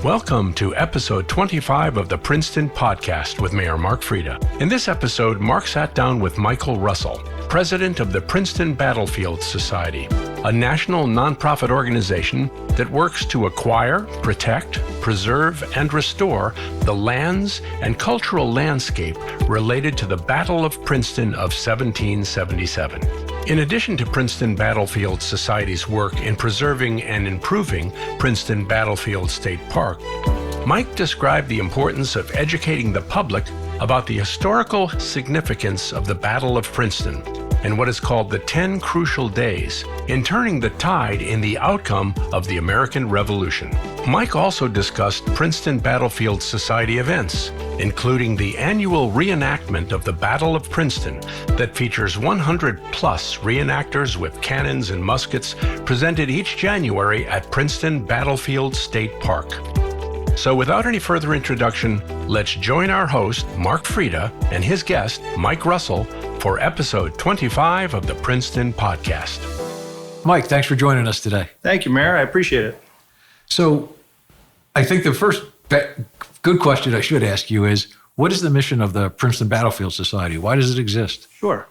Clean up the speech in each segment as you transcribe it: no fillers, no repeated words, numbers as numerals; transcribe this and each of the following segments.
Welcome to episode 25 of the Princeton Podcast with Mayor Mark Freda. In this episode, Mark sat down with Michael Russell, president of the Princeton Battlefield Society, a national nonprofit organization that works to acquire, protect, preserve, and restore the lands and cultural landscape related to the Battle of Princeton of 1777. In addition to Princeton Battlefield Society's work in preserving and improving Princeton Battlefield State Park, Mike described the importance of educating the public about the historical significance of the Battle of Princeton and what is called the 10 crucial days in turning the tide in the outcome of the American Revolution. Mike also discussed Princeton Battlefield Society events, including the annual reenactment of the Battle of Princeton that features 100 plus reenactors with cannons and muskets presented each January at Princeton Battlefield State Park. So without any further introduction, let's join our host, Mark Freda, and his guest, Mike Russell, for episode 25 of the Princeton Podcast. Mike, thanks for joining us today. Thank you, Mayor. I appreciate it. So I think the first good question I should ask you is, what is the mission of the Princeton Battlefield Society? Why does it exist? Sure.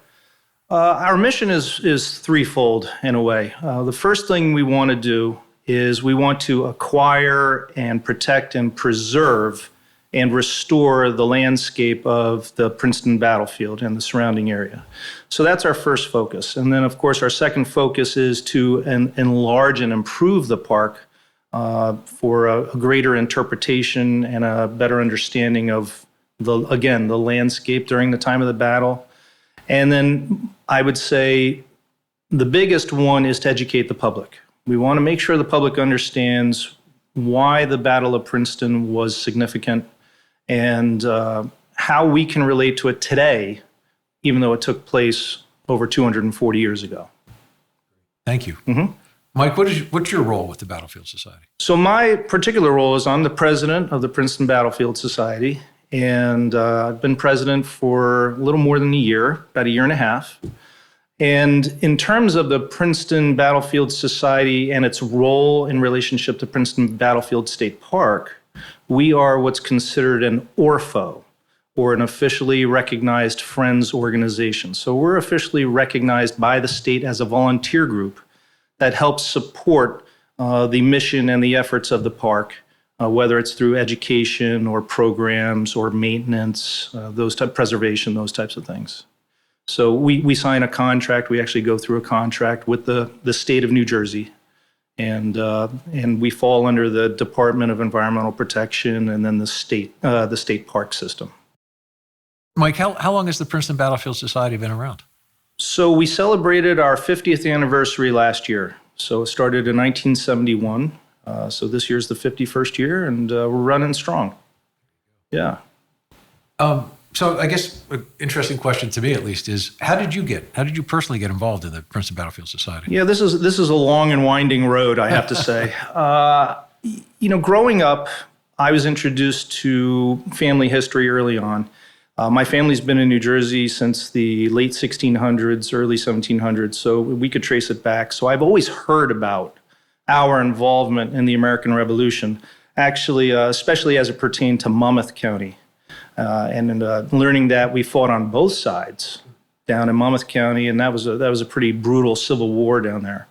Our mission is threefold in a way. The first thing we want to do is we want to acquire and protect and preserve and restore the landscape of the Princeton Battlefield and the surrounding area. So that's our first focus. And then, of course, our second focus is to enlarge and improve the park for a greater interpretation and a better understanding of, the landscape during the time of the battle. And then I would say the biggest one is to educate the public. We want to make sure the public understands why the Battle of Princeton was significant and how we can relate to it today, even though it took place over 240 years ago. Thank you. Mm-hmm. Mike, what's your role with the Battlefield Society? So my particular role is I'm the president of the Princeton Battlefield Society, and I've been president for a little more than a year, about a year and a half. And in terms of the Princeton Battlefield Society and its role in relationship to Princeton Battlefield State Park, we are what's considered an ORFO, or an officially recognized friends organization. So we're officially recognized by the state as a volunteer group that helps support the mission and the efforts of the park, whether it's through education or programs or maintenance, preservation, those types of things. So we sign a contract. We actually go through a contract with the state of New Jersey, and we fall under the Department of Environmental Protection and then the state park system. Mike, how long has the Princeton Battlefield Society been around? So we celebrated our 50th anniversary last year. So it started in 1971. So this year's the 51st year, and we're running strong. Yeah. So I guess an interesting question to me, at least, is how did you personally get involved in the Princeton Battlefield Society? Yeah, this is a long and winding road, I have to say. Growing up, I was introduced to family history early on. My family's been in New Jersey since the late 1600s, early 1700s, so we could trace it back. So I've always heard about our involvement in the American Revolution, actually, especially as it pertained to Monmouth County. And learning that we fought on both sides down in Monmouth County, and that was a pretty brutal civil war down there.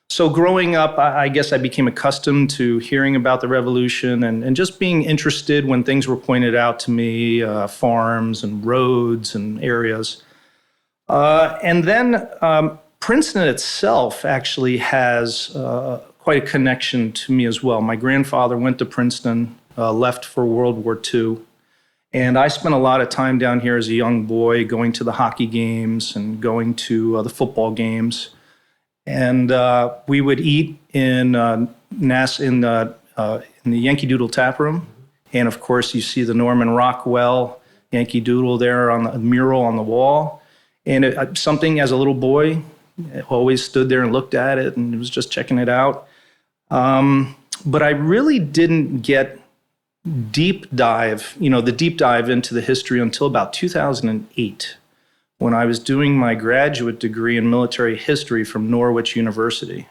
So growing up, I guess I became accustomed to hearing about the Revolution and just being interested when things were pointed out to me, farms and roads and areas. And then Princeton itself actually has quite a connection to me as well. My grandfather went to Princeton, left for World War II. And I spent a lot of time down here as a young boy going to the hockey games and going to the football games. And we would eat in the Yankee Doodle tap room. And of course, you see the Norman Rockwell Yankee Doodle there on the mural on the wall. And something as a little boy, I always stood there and looked at it and was just checking it out. But I really didn't get the deep dive into the history until about 2008, when I was doing my graduate degree in military history from Norwich University.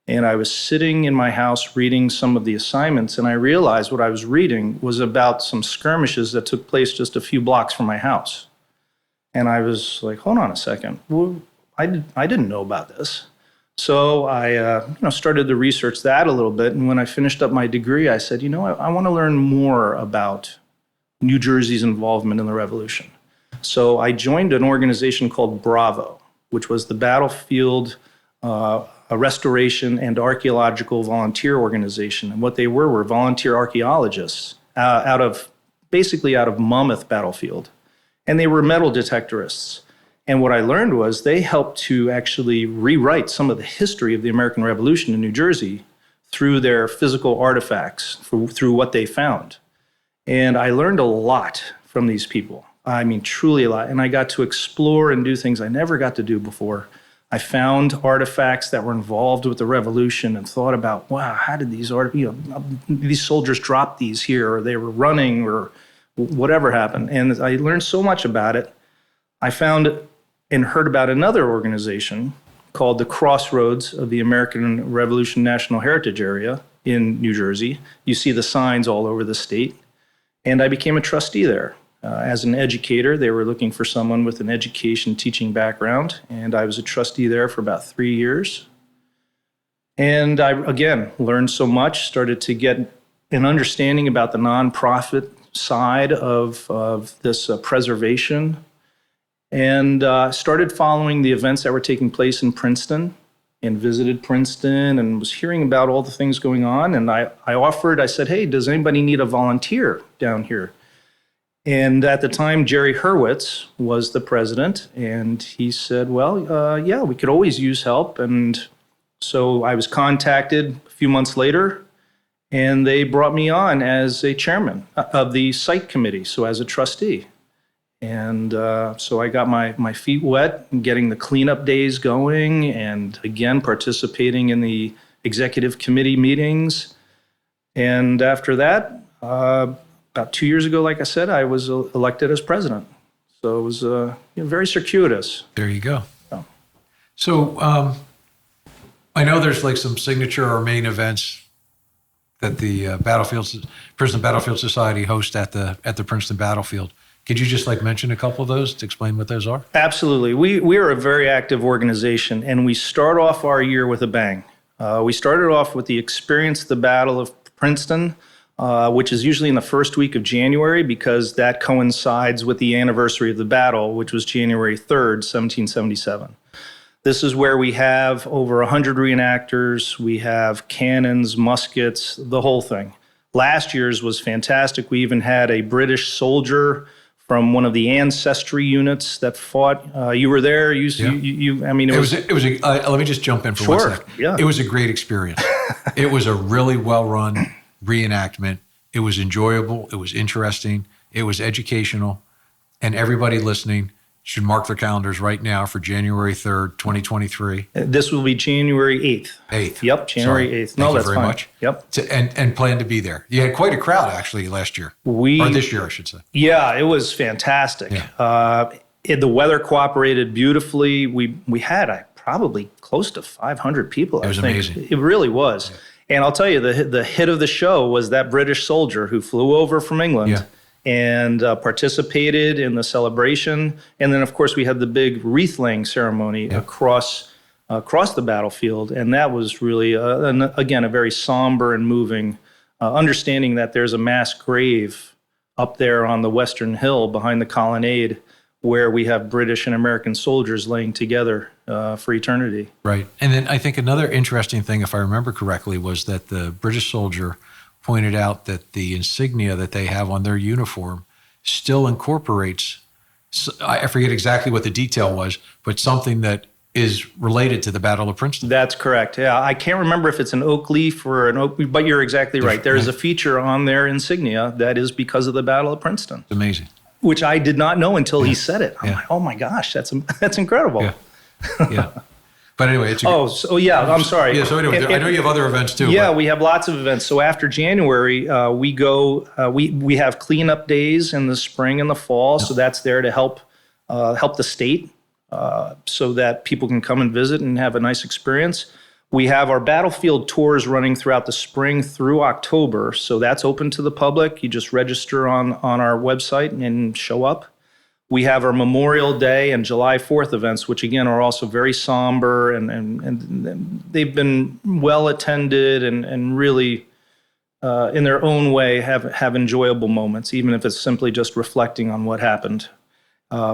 And I was sitting in my house reading some of the assignments, and I realized what I was reading was about some skirmishes that took place just a few blocks from my house. And I was like, hold on a second. Well, I didn't know about this. So I started to research that a little bit. And when I finished up my degree, I said, I want to learn more about New Jersey's involvement in the Revolution. So I joined an organization called Bravo, which was the Battlefield Restoration and Archaeological Volunteer Organization. And what they were volunteer archaeologists out of Monmouth Battlefield. And they were metal detectorists. And what I learned was they helped to actually rewrite some of the history of the American Revolution in New Jersey through their physical artifacts, through what they found. And I learned a lot from these people. I mean, truly a lot. And I got to explore and do things I never got to do before. I found artifacts that were involved with the Revolution and thought about, wow, how did these soldiers drop these here, or they were running, or whatever happened. And I learned so much about it. I found and heard about another organization called the Crossroads of the American Revolution National Heritage Area in New Jersey. You see the signs all over the state. And I became a trustee there. As an educator, they were looking for someone with an education teaching background, and I was a trustee there for about 3 years. And I, again, learned so much, started to get an understanding about the nonprofit side of this preservation, and started following the events that were taking place in Princeton, and visited Princeton and was hearing about all the things going on. And I said, hey, does anybody need a volunteer down here? And at the time, Jerry Hurwitz was the president, and he said, well, yeah, we could always use help. And so I was contacted a few months later, and they brought me on as a chairman of the site committee, so as a trustee. And so I got my feet wet in getting the cleanup days going, and again, participating in the executive committee meetings. And after that, about 2 years ago, like I said, I was elected as president. So it was very circuitous. There you go. So I know there's like some signature or main events that the Princeton Battlefield Society hosts at the Princeton Battlefield. Could you just mention a couple of those to explain what those are? Absolutely. We are a very active organization, and we start off our year with a bang. We started off with the Experience the Battle of Princeton, which is usually in the first week of January, because that coincides with the anniversary of the battle, which was January 3rd, 1777. This is where we have over 100 reenactors, we have cannons, muskets, the whole thing. Last year's was fantastic. We even had a British soldier from one of the ancestry units that fought. You were there. Let me just jump in for 1 second. Yeah. It was a great experience. It was a really well-run reenactment. It was enjoyable. It was interesting. It was educational. And everybody listening should mark their calendars right now for January 3rd, 2023. This will be January 8th. 8th. Yep, January 8th. Thank you very much. Yep. And plan to be there. You had quite a crowd, actually, last year. Or this year, I should say. Yeah, it was fantastic. Yeah. The weather cooperated beautifully. We had probably close to 500 people, It was amazing. It really was. Yeah. And I'll tell you, the hit of the show was that British soldier who flew over from England. Yeah. And participated in the celebration. And then, of course, we had the big wreath-laying ceremony across the battlefield. And that was really, again, a very somber and moving understanding that there's a mass grave up there on the Western Hill behind the colonnade where we have British and American soldiers laying together for eternity. Right. And then I think another interesting thing, if I remember correctly, was that the British soldier pointed out that the insignia that they have on their uniform still incorporates, I forget exactly what the detail was, but something that is related to the Battle of Princeton. That's correct. Yeah, I can't remember if it's an oak leaf or an oak, but you're exactly right. There is a feature on their insignia that is because of the Battle of Princeton. It's amazing. Which I did not know until he said it. I'm like, oh my gosh, that's incredible. Yeah. But anyway, I'm sorry. Yeah, so anyway, I know you have other events too. Yeah, we have lots of events. So after January, we go. We have cleanup days in the spring and the fall. So that's there to help the state, so that people can come and visit and have a nice experience. We have our battlefield tours running throughout the spring through October. So that's open to the public. You just register on our website and show up. We have our Memorial Day and July 4th events, which again are also very somber and they've been well attended and really in their own way have enjoyable moments, even if it's simply just reflecting on what happened.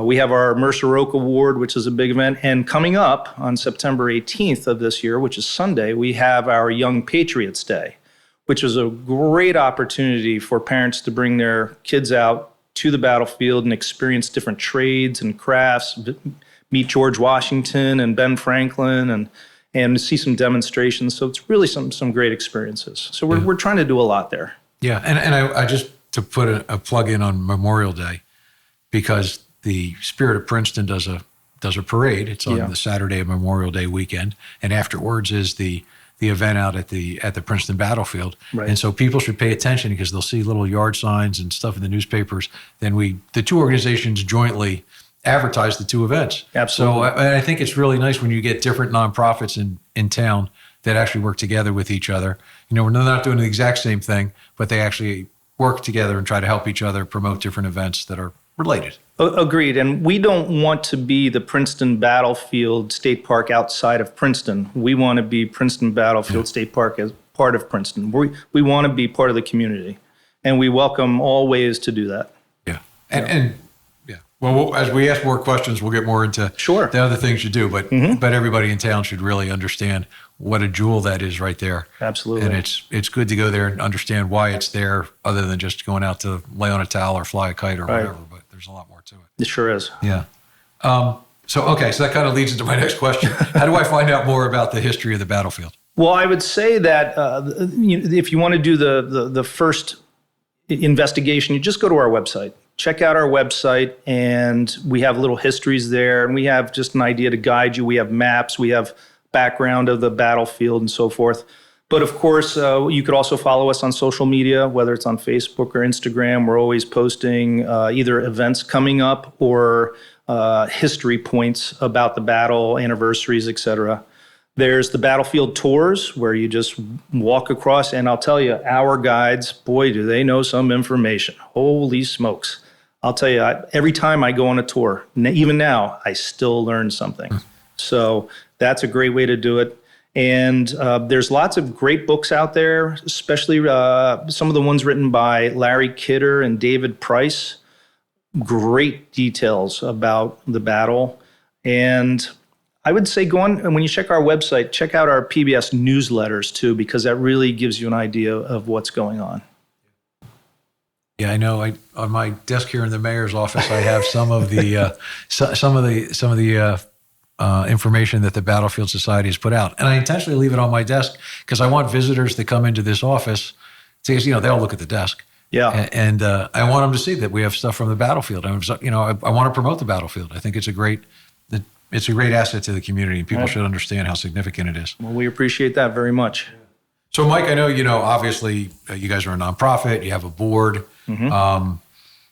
We have our Mercer Oak Award, which is a big event. And coming up on September 18th of this year, which is Sunday, we have our Young Patriots Day, which is a great opportunity for parents to bring their kids out to the battlefield and experience different trades and crafts, meet George Washington and Ben Franklin and see some demonstrations. So it's really some great experiences. So we're trying to do a lot there. Yeah, and I just to put a plug in on Memorial Day, because the Spirit of Princeton does a parade. It's on the Saturday of Memorial Day weekend, and afterwards is the event out at the Princeton Battlefield. Right. And so people should pay attention because they'll see little yard signs and stuff in the newspapers. Then the two organizations jointly advertise the two events. Absolutely. So I think it's really nice when you get different nonprofits in town that actually work together with each other. We're not doing the exact same thing, but they actually work together and try to help each other promote different events that are related. Agreed. And we don't want to be the Princeton Battlefield State Park outside of Princeton. We want to be Princeton Battlefield State Park as part of Princeton. We want to be part of the community, and we welcome all ways to do that. Yeah. And well, as we ask more questions, we'll get more into the other things you do. But everybody in town should really understand what a jewel that is right there. Absolutely. And it's good to go there and understand why it's there, other than just going out to lay on a towel or fly a kite or whatever. But there's a lot more to it. It sure is. Yeah. So that kind of leads into my next question. How do I find out more about the history of the battlefield? Well, I would say that if you want to do the first investigation, you just go to our website. Check out our website, and we have little histories there, and we have just an idea to guide you. We have maps, we have background of the battlefield and so forth. But of course, you could also follow us on social media, whether it's on Facebook or Instagram. We're always posting either events coming up or history points about the battle, anniversaries, etc. There's the battlefield tours where you just walk across, and I'll tell you, our guides, boy, do they know some information. Holy smokes. I'll tell you, every time I go on a tour, even now, I still learn something. So that's a great way to do it. And there's lots of great books out there, especially some of the ones written by Larry Kidder and David Price. Great details about the battle. And I would say go on, and when you check our website, check out our PBS newsletters too, because that really gives you an idea of what's going on. Yeah, I know. On my desk here in the mayor's office, I have some of the information that the Battlefield Society has put out, and I intentionally leave it on my desk because I want visitors that come into this office to, they'll look at the desk. Yeah, and I want them to see that we have stuff from the battlefield. I want to promote the battlefield. I think it's a great asset to the community, and people should understand how significant it is. Well, we appreciate that very much. So, Mike, I know, obviously you guys are a nonprofit, you have a board. Mm-hmm.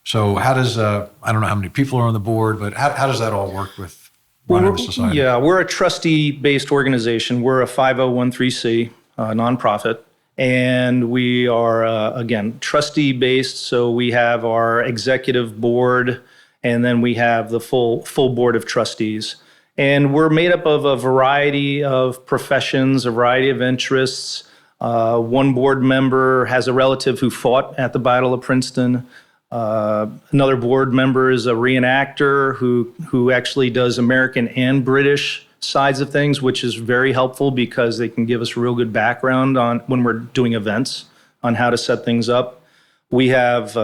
So how does, I don't know how many people are on the board, but how does that all work with running the society? Yeah, we're a trustee-based organization. We're a 501(c) nonprofit. And we are, again, trustee-based. So we have our executive board, and then we have the full board of trustees. And we're made up of a variety of professions, a variety of interests. One board member has a relative who fought at the Battle of Princeton. Another board member is a reenactor who actually does American and British sides of things, which is very helpful because they can give us a real good background on when we're doing events on how to set things up. We have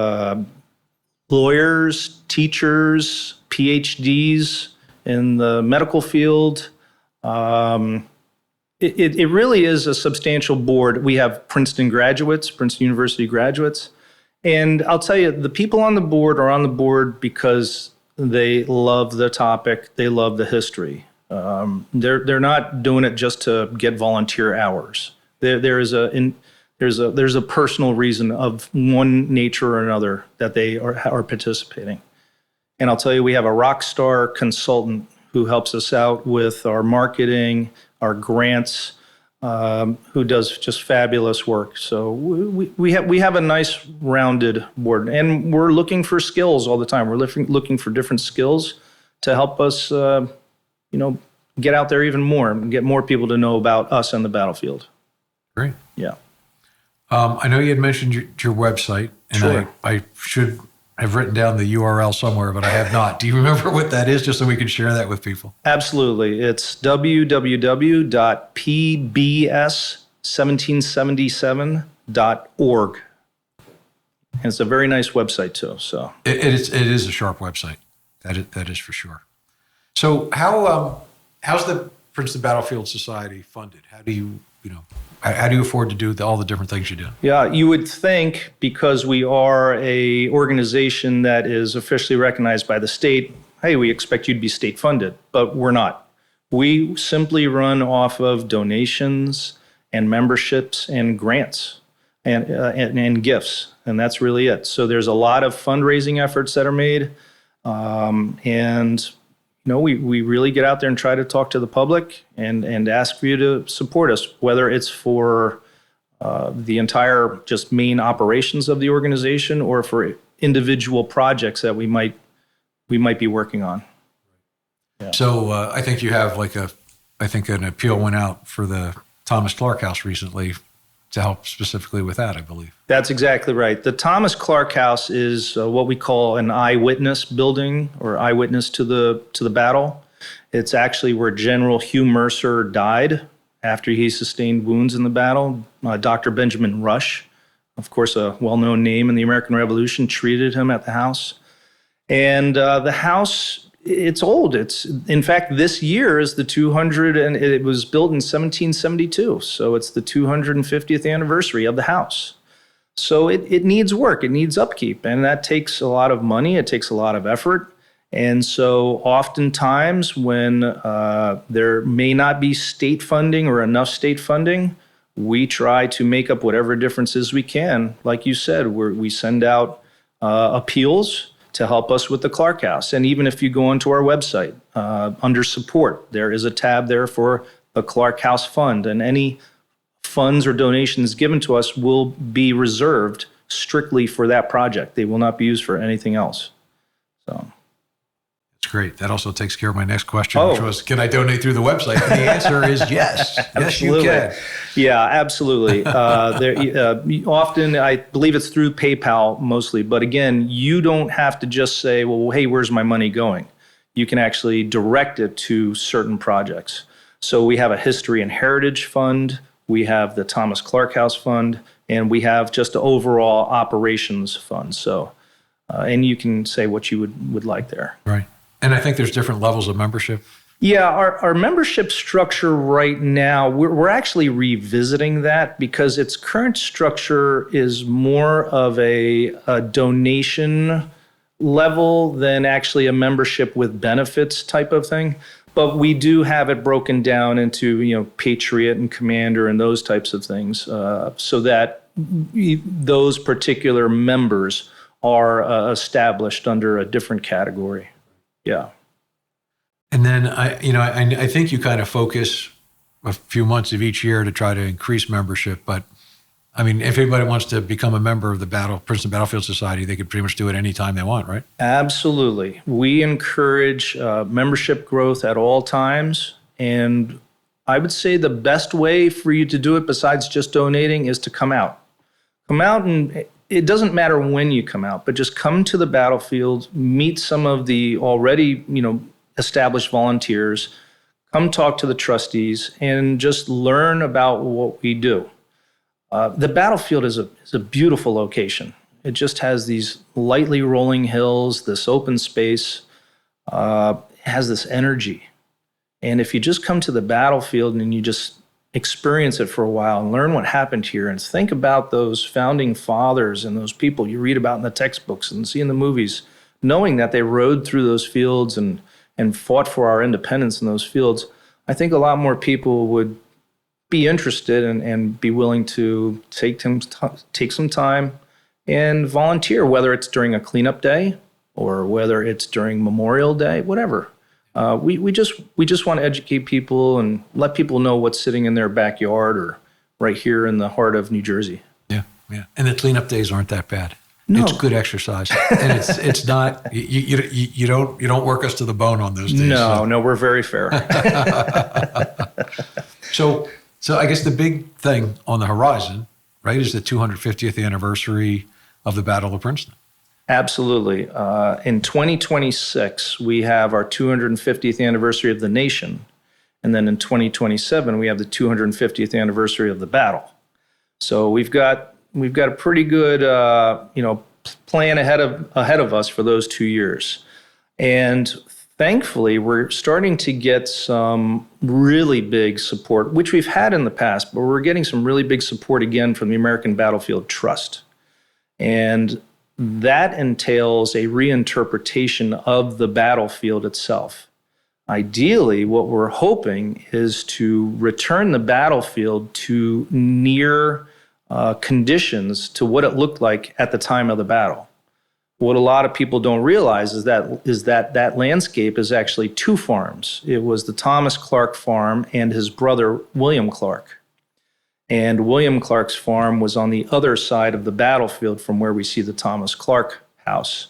lawyers, teachers, PhDs in the medical field. It really is a substantial board. We have Princeton graduates, Princeton University graduates. And I'll tell you, the people on the board are on the board because they love the topic, they love the history. They're not doing it just to get volunteer hours. There's a personal reason of one nature or another that they are participating. And I'll tell you, we have a rock star consultant who helps us out with our marketing, our grants. who does just fabulous work. So we have a nice rounded board, and we're looking for skills all the time. We're looking for different skills to help us, get out there even more and get more people to know about us and the battlefield. Great. Yeah. I know you had mentioned your website, and Sure. I should have written down the URL somewhere, but I have not. Do you remember what that is, just so we can share that with people? Absolutely. It's www.pbs1777.org. And it's a very nice website too. So It is a sharp website. That is for sure. So how's the Princeton Battlefield Society funded? How do you afford to do all the different things you do? yeah, you would think, because we are a organization that is officially recognized by the state, hey, we expect you to be state funded, but we're not. We simply run off of donations and memberships and grants and gifts, and that's really it. So there's a lot of fundraising efforts that are made, we really get out there and try to talk to the public and ask for you to support us, whether it's for the entire just main operations of the organization or for individual projects that we might be working on. Yeah. So I think you have an appeal went out for the Thomas Clark House recently to help specifically with that, I believe. That's exactly right. The Thomas Clark House is what we call an eyewitness building, or eyewitness to the battle. It's actually where General Hugh Mercer died after he sustained wounds in the battle. Dr. Benjamin Rush, of course, a well-known name in the American Revolution, treated him at the house. And the house, it's old. In fact, this year is the 200, and it was built in 1772. So it's the 250th anniversary of the house. So it needs work. It needs upkeep. And that takes a lot of money. It takes a lot of effort. And so oftentimes when there may not be state funding or enough state funding, we try to make up whatever differences we can. Like you said, we send out appeals to help us with the Clark House. And even if you go onto our website, under support, there is a tab there for the Clark House Fund. And any funds or donations given to us will be reserved strictly for that project. They will not be used for anything else. So that's great. That also takes care of my next question, which was, can I donate through the website? And the answer is yes. Yes, you can. Yeah, absolutely. Often, I believe it's through PayPal mostly. But again, you don't have to just say, well, hey, where's my money going? You can actually direct it to certain projects. So we have a History and Heritage Fund. We have the Thomas Clark House Fund. And we have just an overall operations fund. So, and you can say what you would like there. Right. And I think there's different levels of membership. Yeah, our membership structure right now, we're actually revisiting that because its current structure is more of a donation level than actually a membership with benefits type of thing. But we do have it broken down into, Patriot and Commander and those types of things, so that those particular members are established under a different category. Yeah. And then I think you kind of focus a few months of each year to try to increase membership. But I mean, if anybody wants to become a member of the Princeton Battlefield Society, they could pretty much do it anytime they want, right? Absolutely. We encourage membership growth at all times. And I would say the best way for you to do it, besides just donating, is to come out. Come out, and it doesn't matter when you come out, but just come to the battlefield, meet some of the already, established volunteers, come talk to the trustees, and just learn about what we do. The battlefield is a beautiful location. It just has these lightly rolling hills, this open space, has this energy. And if you just come to the battlefield and you just experience it for a while and learn what happened here and think about those founding fathers and those people you read about in the textbooks and see in the movies, knowing that they rode through those fields and fought for our independence in those fields, I think a lot more people would be interested and be willing to take some time and volunteer, whether it's during a cleanup day or whether it's during Memorial Day, whatever. We just want to educate people and let people know what's sitting in their backyard or right here in the heart of New Jersey. Yeah, yeah. And the cleanup days aren't that bad. No. It's good exercise, and it's not you don't work us to the bone on those days. No, we're very fair. So I guess the big thing on the horizon, right, is the 250th anniversary of the Battle of Princeton. Absolutely. In 2026, we have our 250th anniversary of the nation, and then in 2027, we have the 250th anniversary of the battle. So we've got a pretty good plan ahead of us for those 2 years. And thankfully, we're starting to get some really big support, which we've had in the past, but we're getting some really big support again from the American Battlefield Trust. And that entails a reinterpretation of the battlefield itself. Ideally, what we're hoping is to return the battlefield to near conditions to what it looked like at the time of the battle. What a lot of people don't realize is that landscape is actually two farms. It was the Thomas Clark farm and his brother, William Clark. And William Clark's farm was on the other side of the battlefield from where we see the Thomas Clark house.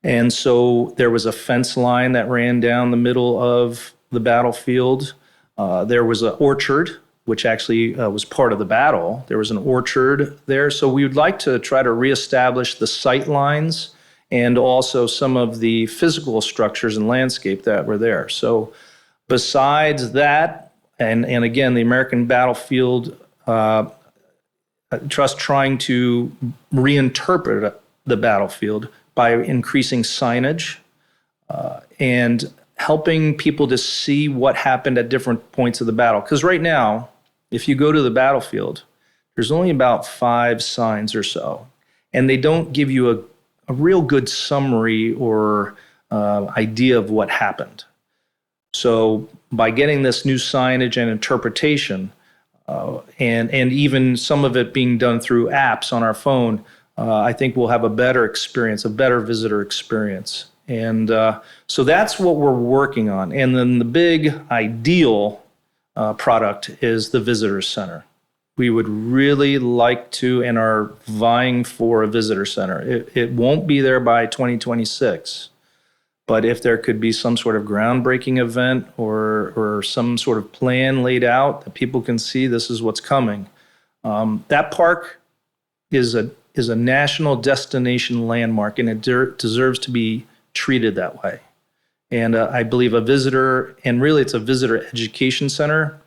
And so there was a fence line that ran down the middle of the battlefield. There was an orchard, which actually was part of the battle. There was an orchard there. So we would like to try to reestablish the sight lines and also some of the physical structures and landscape that were there. So besides that, and again, the American Battlefield Trust trying to reinterpret the battlefield by increasing signage and helping people to see what happened at different points of the battle. Because right now, if you go to the battlefield, there's only about 5 signs or so, and they don't give you a real good summary or idea of what happened. So by getting this new signage and interpretation, and even some of it being done through apps on our phone, I think we'll have a better experience, a better visitor experience. And so that's what we're working on. And then the big ideal product is the visitor center. We would really like to and are vying for a visitor center. It won't be there by 2026. But if there could be some sort of groundbreaking event or some sort of plan laid out that people can see this is what's coming, that park is a national destination landmark, and it deserves to be treated that way. And I believe a visitor, and really it's a visitor education center.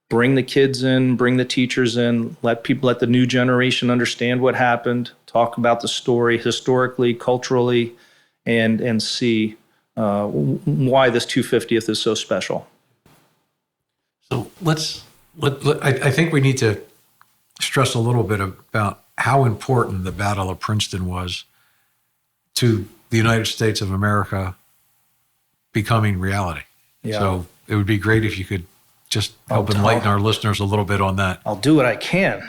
Bring the kids in, bring the teachers in, let the new generation understand what happened, talk about the story historically, culturally, and see why this 250th is so special. So I think we need to stress a little bit about how important the Battle of Princeton was to the United States of America becoming reality. Yeah. So it would be great if you could just help enlighten our listeners a little bit on that. I'll do what I can.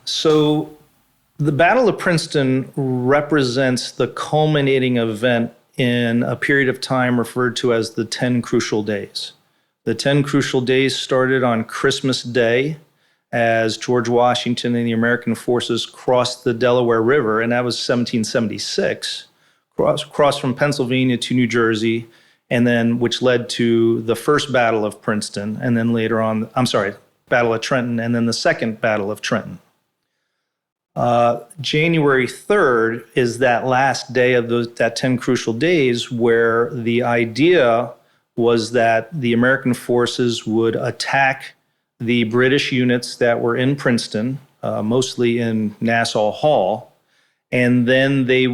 So the Battle of Princeton represents the culminating event in a period of time referred to as the 10 Crucial Days. The 10 Crucial Days started on Christmas Day as George Washington and the American forces crossed the Delaware River, and that was 1776, crossed from Pennsylvania to New Jersey, and then which led to the first Battle of Princeton, and then later on, Battle of Trenton, and then the second Battle of Trenton. January 3rd is that last day of that 10 Crucial Days, where the idea was that the American forces would attack the British units that were in Princeton, mostly in Nassau Hall, and then the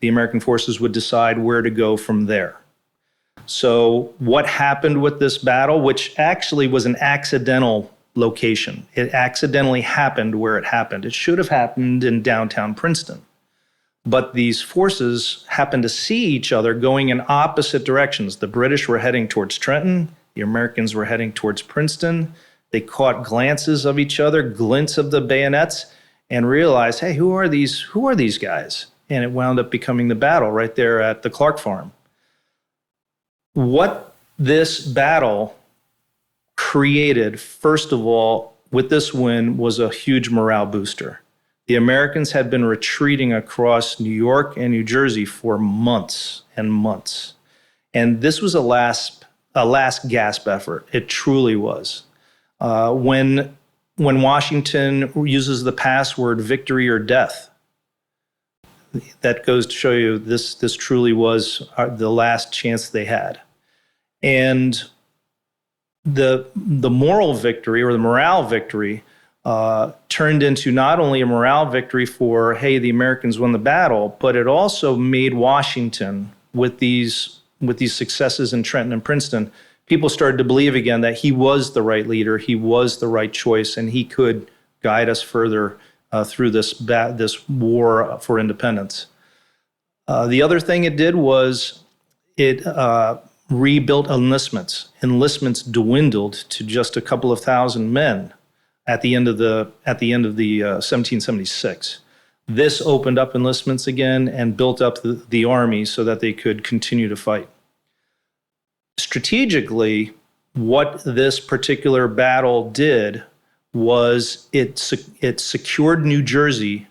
American forces would decide where to go from there. So what happened with this battle, which actually was an accidental location. It accidentally happened where it happened. It should have happened in downtown Princeton. But these forces happened to see each other going in opposite directions. The British were heading towards Trenton. The Americans were heading towards Princeton. They caught glances of each other, glints of the bayonets, and realized, hey, who are these guys? And it wound up becoming the battle right there at the Clark farm. What this battle created, first of all, with this win, was a huge morale booster. The Americans had been retreating across New York and New Jersey for months and months. And this was a last gasp effort. It truly was. When Washington uses the password victory or death, that goes to show you this truly was the last chance they had. And the moral victory, or the morale victory, turned into not only a morale victory for, hey, the Americans won the battle, but it also made Washington, with these successes in Trenton and Princeton, people started to believe again that he was the right leader, he was the right choice, and he could guide us further through this war for independence. The other thing it did was it rebuilt enlistments. Enlistments dwindled to just a couple of thousand men at the end of the 1776. This opened up enlistments again and built up the army so that they could continue to fight. Strategically, what this particular battle did was it secured New Jersey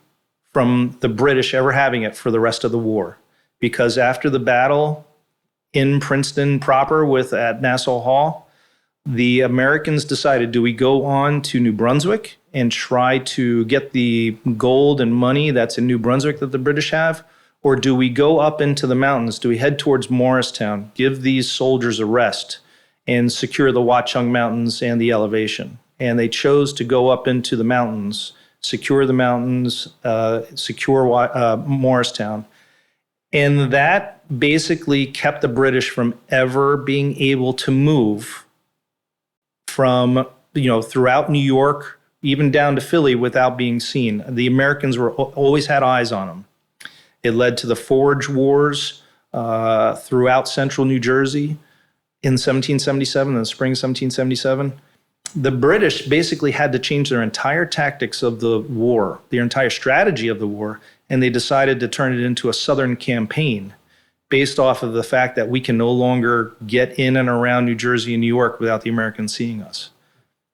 from the British ever having it for the rest of the war. Because after the battle in Princeton proper at Nassau Hall, the Americans decided, do we go on to New Brunswick and try to get the gold and money that's in New Brunswick that the British have? Or do we go up into the mountains? Do we head towards Morristown, give these soldiers a rest, and secure the Watchung Mountains and the elevation? And they chose to go up into the mountains, secure the mountains, secure Morristown. And that basically kept the British from ever being able to move from, throughout New York, even down to Philly, without being seen. The Americans always had eyes on them. It led to the Forge Wars throughout central New Jersey in 1777, in the spring of 1777. The British basically had to change their entire tactics of the war, their entire strategy of the war, and they decided to turn it into a Southern campaign based off of the fact that we can no longer get in and around New Jersey and New York without the Americans seeing us.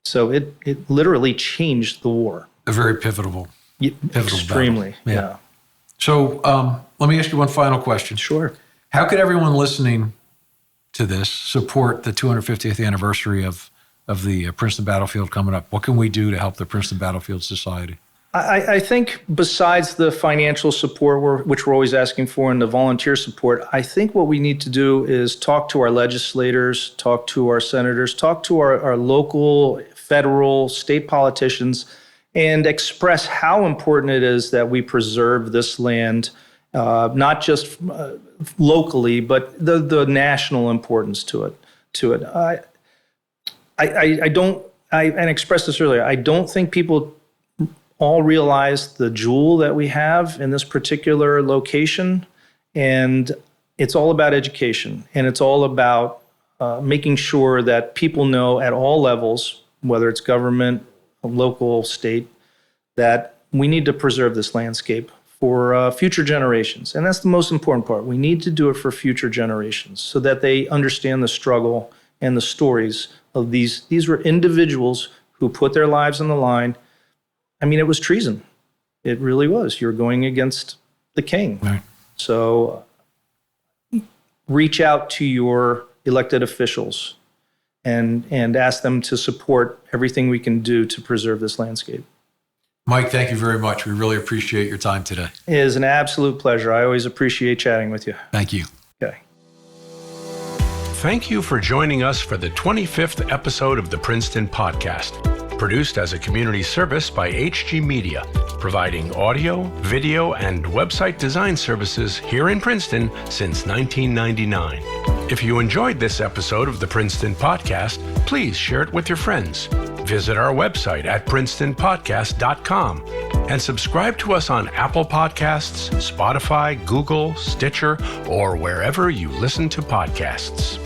So it literally changed the war. A very pivotal extremely, battle. Yeah. So let me ask you one final question. Sure. How could everyone listening to this support the 250th anniversary of the Princeton Battlefield coming up? What can we do to help the Princeton Battlefield Society? I think besides the financial support, which we're always asking for, and the volunteer support, I think what we need to do is talk to our legislators, talk to our senators, talk to our local, federal, state politicians, and express how important it is that we preserve this land, not just locally, but the national importance to it. I expressed this earlier, I don't think people all realize the jewel that we have in this particular location. And it's all about education. And it's all about making sure that people know at all levels, whether it's government, local, state, that we need to preserve this landscape for future generations. And that's the most important part. We need to do it for future generations so that they understand the struggle and the stories of these. These were individuals who put their lives on the line. I mean, it was treason. It really was. You're going against the king. Right. So reach out to your elected officials and ask them to support everything we can do to preserve this landscape. Mike, thank you very much. We really appreciate your time today. It is an absolute pleasure. I always appreciate chatting with you. Thank you. Okay. Thank you for joining us for the 25th episode of the Princeton Podcast, produced as a community service by HG Media, providing audio, video, and website design services here in Princeton since 1999. If you enjoyed this episode of the Princeton Podcast, please share it with your friends. Visit our website at princetonpodcast.com and subscribe to us on Apple Podcasts, Spotify, Google, Stitcher, or wherever you listen to podcasts.